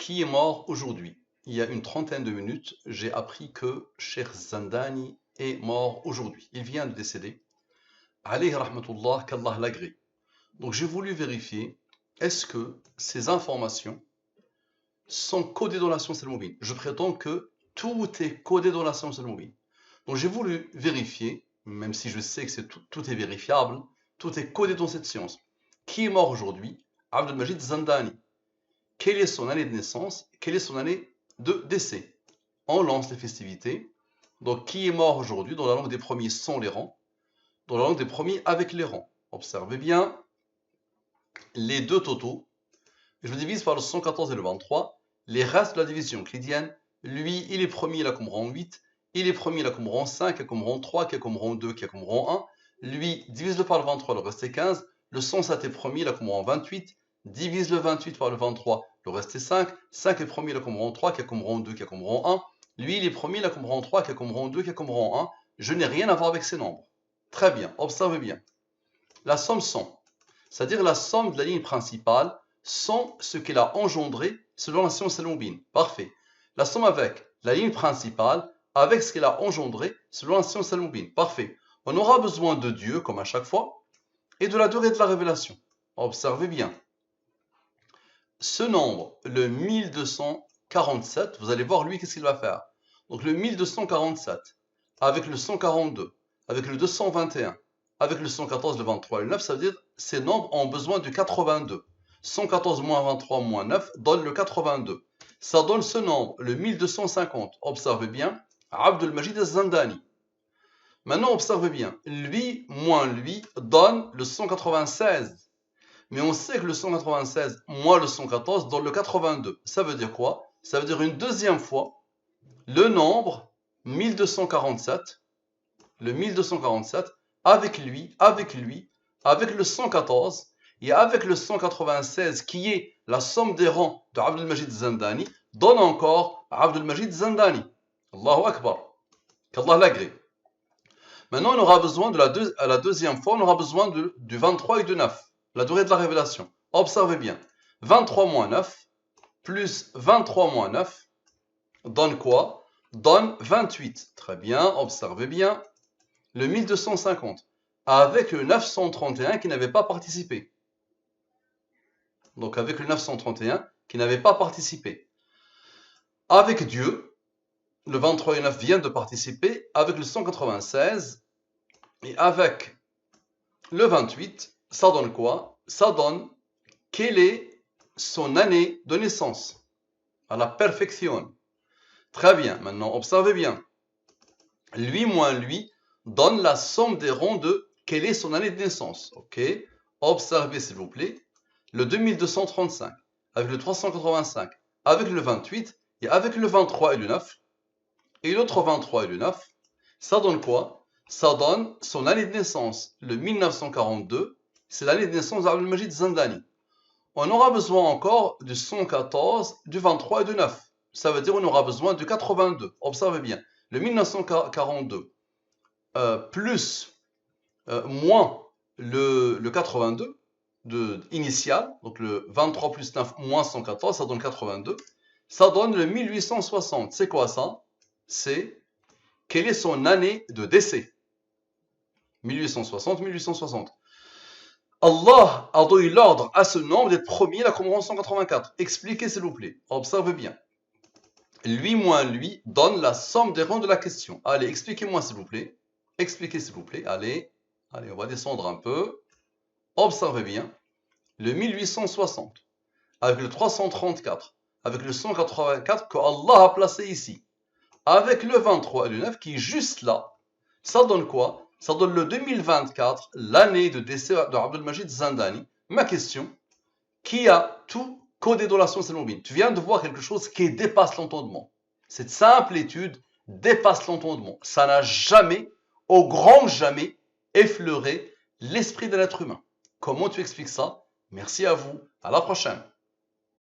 Qui est mort aujourd'hui? Il y a une trentaine de minutes, j'ai appris que Cheikh Zandani est mort aujourd'hui. Il vient de décéder. Alayhi rahmatullah, qu'Allah l'agrée. Donc j'ai voulu vérifier, est-ce que ces informations sont codées dans la science al-Mubin? Je prétends que tout est codé dans la science al-Mubin. Donc j'ai voulu vérifier, même si je sais que tout est vérifiable, tout est codé dans cette science. Qui est mort aujourd'hui? Abdelmajid Zandani. Quelle est son année de naissance? Quelle est son année de décès? On lance les festivités. Donc, qui est mort aujourd'hui? Dans la langue des premiers, sans les rangs. Dans la langue des premiers, avec les rangs. Observez bien les deux totaux. Je le divise par le 114 et le 23. Les restes de la division euclidienne, lui, il est premier, il a comme rang 8. Il est premier, il a comme rang 5, il a comme rang 3, qui a comme rang 2, qui a comme rang 1. Lui, divise-le par le 23, le reste est 15. Le 107 est premier, il a comme rang 28. Divise le 28 par le 23, le reste est 5. 5 est premier, il a comme rang 3, qui a comme rang 2, qui a comme rang 1. Lui, il est premier, il a comme rang 3, qui a comme rang 2, qui a comme rang 1. Je n'ai rien à voir avec ces nombres. Très bien, observez bien. La somme 100, c'est-à-dire la somme de la ligne principale, sans ce qu'elle a engendré selon la science al-Mubin. Parfait. La somme avec la ligne principale, avec ce qu'elle a engendré selon la science al-Mubin. Parfait. On aura besoin de Dieu, comme à chaque fois, et de la durée de la révélation. Observez bien. Ce nombre, le 1247, vous allez voir lui qu'est-ce qu'il va faire. Donc le 1247, avec le 142, avec le 221, avec le 114, le 23 et le 9, ça veut dire que ces nombres ont besoin du 82. 114 moins 23 moins 9 donne le 82. Ça donne ce nombre, le 1250. Observez bien, Abdelmajid Zandani. Maintenant, observez bien, lui moins lui donne le 196. Mais on sait que le 196 moins le 114 donne le 82. Ça veut dire quoi? Ça veut dire une deuxième fois, le nombre 1247, le 1247, avec lui, avec le 114, et avec le 196, qui est la somme des rangs de Abdelmajid Zandani, donne encore Abdelmajid Zandani. Allahu Akbar. Qu'Allah l'agrée. Maintenant, on aura besoin de la deuxième fois, on aura besoin du 23 et du 9. La durée de la révélation. Observez bien. 23 moins 9 plus 23 moins 9 donne quoi? Donne 28. Très bien, observez bien. Le 1250 avec le 931 qui n'avait pas participé. Donc avec le 931 qui n'avait pas participé. Avec Dieu, le 23 et 9 viennent de participer. Avec le 196 et avec le 28, ça donne quoi? Ça donne quelle est son année de naissance à la perfection. Très bien, maintenant observez bien. Lui moins lui donne la somme des rangs de quelle est son année de naissance. Ok, observez s'il vous plaît. Le 2235 avec le 385 avec le 28 et avec le 23 et le 9 et l'autre 23 et le 9, ça donne quoi? Ça donne son année de naissance, le 1942, c'est l'année de naissance d'Abdelmajid Zandani. On aura besoin encore du 114, du 23 et du 9. Ça veut dire qu'on aura besoin du 82. Observez bien, le 1942 plus moins le 82 initial, donc le 23 plus 9 moins 114, ça donne 82. Ça donne le 1860. C'est quoi ça? C'est quelle est son année de décès? 1860, 1860. Allah a donné l'ordre à ce nombre d'être premier, la comme rang 184. Expliquez s'il vous plaît. Observez bien. Lui moins lui donne la somme des rangs de la question. Allez, expliquez-moi s'il vous plaît. Expliquez s'il vous plaît. Allez, on va descendre un peu. Observez bien. Le 1860 avec le 334, avec le 184 que Allah a placé ici, avec le 23 et le 9 qui est juste là, ça donne quoi? Ça donne le 2024, l'année de décès de Abdelmajid Zandani. Ma question, qui a tout codé dans la science al-Mubin? Tu viens de voir quelque chose qui dépasse l'entendement. Cette simple étude dépasse l'entendement. Ça n'a jamais, au grand jamais, effleuré l'esprit de l'être humain. Comment tu expliques ça? Merci à vous. À la prochaine.